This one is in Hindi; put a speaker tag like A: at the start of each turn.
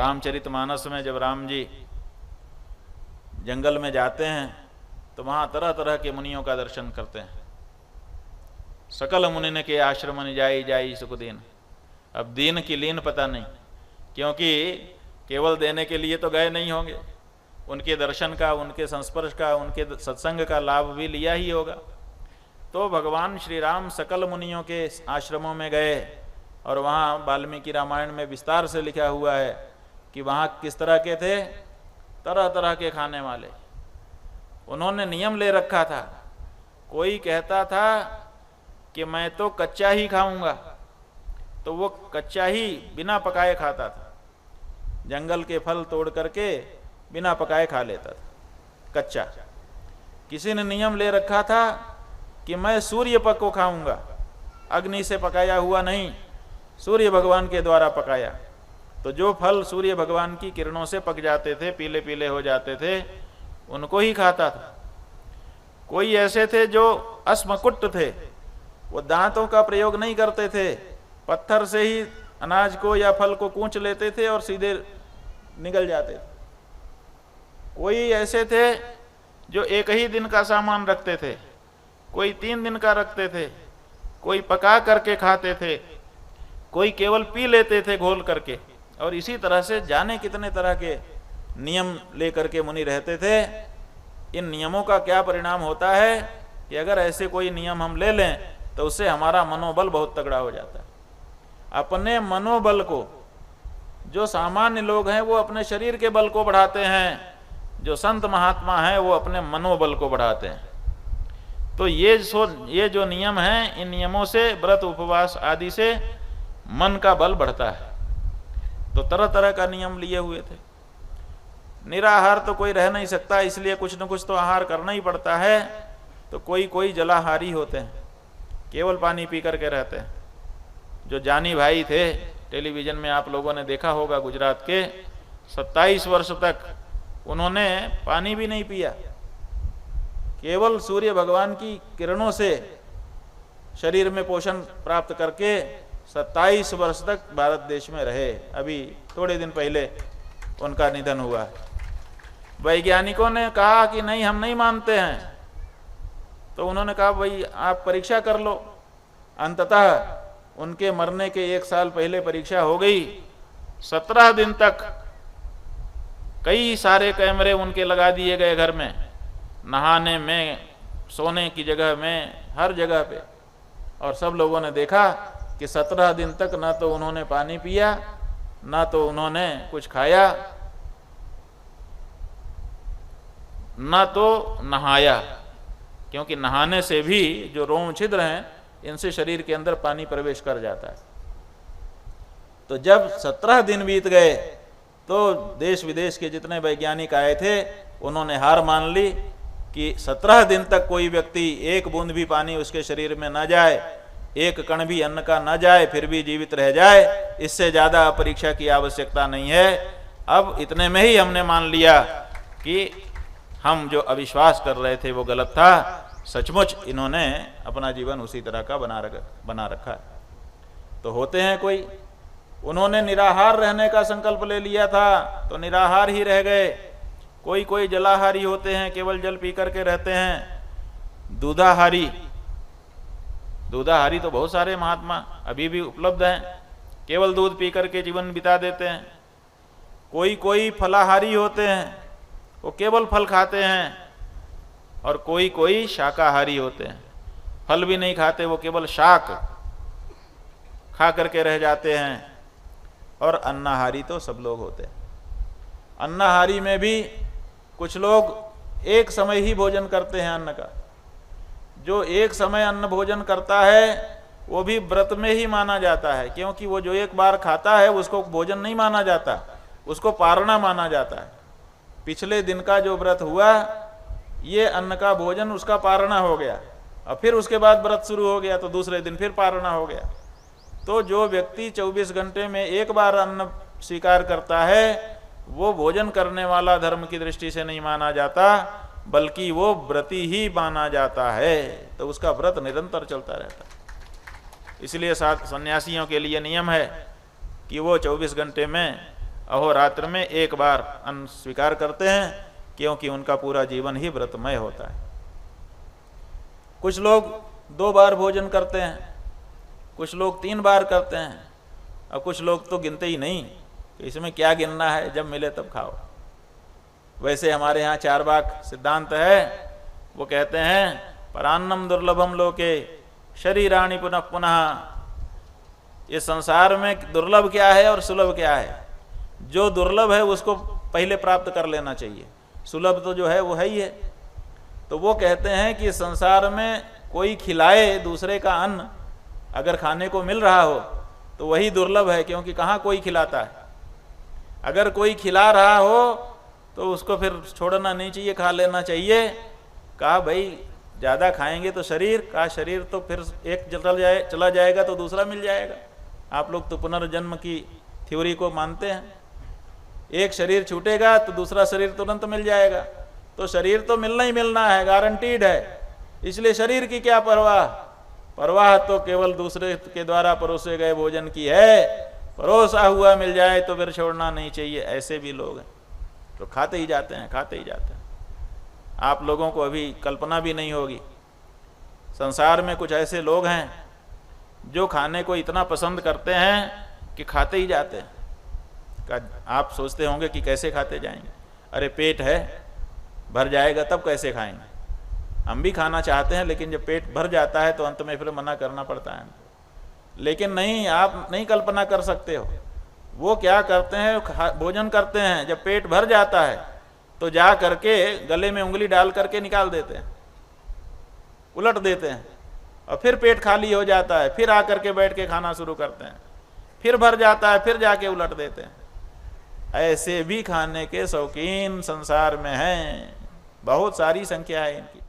A: रामचरितमानस में जब राम जी जंगल में जाते हैं तो वहाँ तरह तरह के मुनियों का दर्शन करते हैं। सकल मुनि के आश्रम जाई जाई सुख दीन। अब दीन की लीन पता नहीं, क्योंकि केवल देने के लिए तो गए नहीं होंगे, उनके दर्शन का, उनके संस्पर्श का, उनके सत्संग का लाभ भी लिया ही होगा। तो भगवान श्री राम सकल मुनियों के आश्रमों में गए और वहाँ वाल्मीकि रामायण में विस्तार से लिखा हुआ है कि वहाँ किस तरह के थे, तरह तरह के खाने वाले। उन्होंने नियम ले रखा था, कोई कहता था कि मैं तो कच्चा ही खाऊंगा तो वो कच्चा ही बिना पकाए खाता था, जंगल के फल तोड़ करके बिना पकाए खा लेता था कच्चा। किसी ने नियम ले रखा था कि मैं सूर्य पक को खाऊंगा, अग्नि से पकाया हुआ नहीं, सूर्य भगवान के द्वारा पकाया। तो जो फल सूर्य भगवान की किरणों से पक जाते थे, पीले पीले हो जाते थे, उनको ही खाता था। कोई ऐसे थे जो अस्मकुट थे, वो दांतों का प्रयोग नहीं करते थे, पत्थर से ही अनाज को या फल को कूच लेते थे और सीधे निकल जाते थे। कोई ऐसे थे जो एक ही दिन का सामान रखते थे, कोई 3 दिन का रखते थे, कोई पका करके खाते थे, कोई केवल पी लेते थे घोल करके। और इसी तरह से जाने कितने तरह के नियम लेकर के मुनि रहते थे। इन नियमों का क्या परिणाम होता है कि अगर ऐसे कोई नियम हम ले लें तो उससे हमारा मनोबल बहुत तगड़ा हो जाता है। अपने मनोबल को, जो सामान्य लोग हैं वो अपने शरीर के बल को बढ़ाते हैं, जो संत महात्मा हैं वो अपने मनोबल को बढ़ाते हैं। तो ये जो नियम हैं, इन नियमों से, व्रत उपवास आदि से मन का बल बढ़ता है। तो तरह तरह का नियम लिए हुए थे। निराहार तो कोई रह नहीं सकता, इसलिए कुछ न कुछ तो आहार करना ही पड़ता है। तो कोई जलाहारी होते हैं, केवल पानी पी करके रहते हैं। जो जानी भाई थे, टेलीविजन में आप लोगों ने देखा होगा, गुजरात के, 27 वर्ष तक उन्होंने पानी भी नहीं पिया, केवल सूर्य भगवान की किरणों से शरीर में पोषण प्राप्त करके 27 वर्ष तक भारत देश में रहे। अभी थोड़े दिन पहले उनका निधन हुआ। वैज्ञानिकों ने कहा कि नहीं, हम नहीं मानते हैं। तो उन्होंने कहा भाई आप परीक्षा कर लो। अंततः उनके मरने के 1 साल पहले परीक्षा हो गई। 17 दिन तक कई सारे कैमरे उनके लगा दिए गए घर में, नहाने में, सोने की जगह में, हर जगह पे। और सब लोगों ने देखा कि 17 दिन तक ना तो उन्होंने पानी पिया, ना तो उन्होंने कुछ खाया, ना तो नहाया, क्योंकि नहाने से भी जो रोम छिद्र हैं, इनसे शरीर के अंदर पानी प्रवेश कर जाता है। तो जब 17 दिन बीत गए तो देश विदेश के जितने वैज्ञानिक आए थे, उन्होंने हार मान ली कि 17 दिन तक कोई व्यक्ति एक बूंद भी पानी उसके शरीर में ना जाए, एक कण भी अन्न का ना जाए, फिर भी जीवित रह जाए, इससे ज्यादा परीक्षा की आवश्यकता नहीं है। अब इतने में ही हमने मान लिया कि हम जो अविश्वास कर रहे थे वो गलत था। सचमुच इन्होंने अपना जीवन उसी तरह का बना रखा है। तो होते हैं कोई, उन्होंने निराहार रहने का संकल्प ले लिया था तो निराहार ही रह गए। कोई जलाहारी होते हैं, केवल जल पी करके रहते हैं। दूधाहारी तो बहुत सारे महात्मा अभी भी उपलब्ध हैं, केवल दूध पी करके जीवन बिता देते हैं। कोई फलाहारी होते हैं, वो केवल फल खाते हैं। और कोई शाकाहारी होते हैं, फल भी नहीं खाते, वो केवल शाक खा करके रह जाते हैं। और अन्नाहारी तो सब लोग होते हैं। अन्नाहारी में भी कुछ लोग एक समय ही भोजन करते हैं अन्न का। जो एक समय अन्न भोजन करता है वो भी व्रत में ही माना जाता है, क्योंकि वो जो एक बार खाता है उसको भोजन नहीं माना जाता, उसको पारणा माना जाता है। पिछले दिन का जो व्रत हुआ, ये अन्न का भोजन उसका पारणा हो गया, और फिर उसके बाद व्रत शुरू हो गया तो दूसरे दिन फिर पारणा हो गया। तो जो व्यक्ति 24 घंटे में एक बार अन्न स्वीकार करता है, वो भोजन करने वाला धर्म की दृष्टि से नहीं माना जाता, बल्कि वो व्रती ही माना जाता है। तो उसका व्रत निरंतर चलता रहता है। इसलिए सन्यासियों के लिए नियम है कि वो 24 घंटे में अहोरात्र में एक बार अन्न स्वीकार करते हैं, क्योंकि उनका पूरा जीवन ही व्रतमय होता है। कुछ लोग 2 बार भोजन करते हैं, कुछ लोग 3 बार करते हैं, और कुछ लोग तो गिनते ही नहीं। इसमें क्या गिनना है, जब मिले तब खाओ। वैसे हमारे यहाँ चारवाक सिद्धांत है, वो कहते हैं परान्नम दुर्लभम लोके शरीराणि पुनः पुनः। ये संसार में दुर्लभ क्या है और सुलभ क्या है। जो दुर्लभ है उसको पहले प्राप्त कर लेना चाहिए, सुलभ तो जो है वो है ही है। तो वो कहते हैं कि संसार में कोई खिलाए दूसरे का अन्न अगर खाने को मिल रहा हो तो वही दुर्लभ है, क्योंकि कहाँ कोई खिलाता है। अगर कोई खिला रहा हो तो उसको फिर छोड़ना नहीं चाहिए, खा लेना चाहिए। कहा भाई ज़्यादा खाएंगे तो शरीर तो फिर एक चला जाएगा तो दूसरा मिल जाएगा। आप लोग तो पुनर्जन्म की थ्योरी को मानते हैं, एक शरीर छूटेगा तो दूसरा शरीर तुरंत मिल जाएगा। तो शरीर तो मिलना ही मिलना है, गारंटीड है। इसलिए शरीर की क्या परवाह तो केवल दूसरे के द्वारा परोसे गए भोजन की है। परोसा हुआ मिल जाए तो फिर छोड़ना नहीं चाहिए। ऐसे भी लोग हैं तो खाते ही जाते हैं। आप लोगों को अभी कल्पना भी नहीं होगी, संसार में कुछ ऐसे लोग हैं जो खाने को इतना पसंद करते हैं कि खाते ही जाते हैं। आप सोचते होंगे कि कैसे खाते जाएंगे, अरे पेट है, भर जाएगा तब कैसे खाएंगे। हम भी खाना चाहते हैं, लेकिन जब पेट भर जाता है तो अंत में फिर मना करना पड़ता है। लेकिन नहीं, आप नहीं कल्पना कर सकते हो वो क्या करते हैं। भोजन करते हैं, जब पेट भर जाता है तो जा करके गले में उंगली डाल करके निकाल देते हैं, उलट देते हैं, और फिर पेट खाली हो जाता है, फिर आकर के बैठ के खाना शुरू करते हैं, फिर भर जाता है, फिर जाके उलट देते हैं। ऐसे भी खाने के शौकीन संसार में हैं, बहुत सारी संख्या है इनकी।